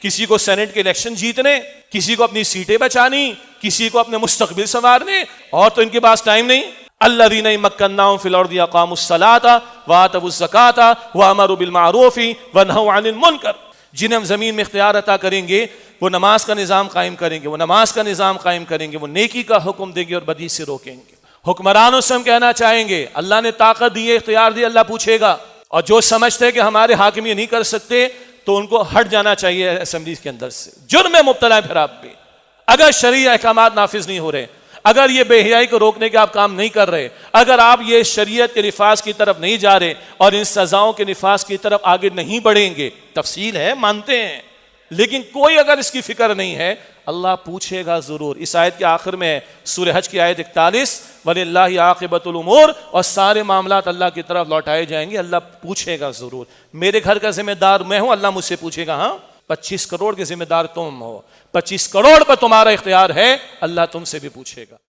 کسی کو سینٹ کے الیکشن جیتنے، کسی کو اپنی سیٹیں بچانی، کسی کو اپنے مستقبل سنوارنے، اور تو ان کے پاس ٹائم نہیں۔ الذین مکناہم فی الارض اقاموا الصلاۃ وآتوا الزکاۃ وامروا بالمعروف ونہوا عن المنکر، جنہیں ہم زمین میں اختیار عطا کریں گے وہ نماز کا نظام قائم کریں گے، وہ نماز کا نظام قائم کریں گے، وہ نیکی کا حکم دیں گے اور بدی سے روکیں گے۔ حکمرانوں سے ہم کہنا چاہیں گے اللہ نے طاقت دی ہے، اختیار دی، اللہ پوچھے گا، اور جو سمجھتے ہیں کہ ہمارے حاکم یہ نہیں کر سکتے تو ان کو ہٹ جانا چاہیے اسمبلی کے اندر سے۔ جرم میں مبتلا ہے پھر آپ بھی، اگر شرعی احکامات نافذ نہیں ہو رہے، اگر یہ بے حیائی کو روکنے کے آپ کام نہیں کر رہے، اگر آپ یہ شریعت کے نفاذ کی طرف نہیں جا رہے اور ان سزاؤں کے نفاذ کی طرف آگے نہیں بڑھیں گے، تفصیل ہے مانتے ہیں، لیکن کوئی اگر اس کی فکر نہیں ہے اللہ پوچھے گا ضرور۔ اس آیت کے آخر میں سورہ حج کی آیت 41 وَلِلَّهِ عَاقِبَةُ الْأُمُورِ، اور سارے معاملات اللہ کی طرف لوٹائے جائیں گے، اللہ پوچھے گا ضرور۔ میرے گھر کا ذمہ دار میں ہوں، اللہ مجھ سے پوچھے گا، ہاں 25 کروڑ کے ذمہ دار تم ہو، 25 کروڑ پر تمہارا اختیار ہے، اللہ تم سے بھی پوچھے گا۔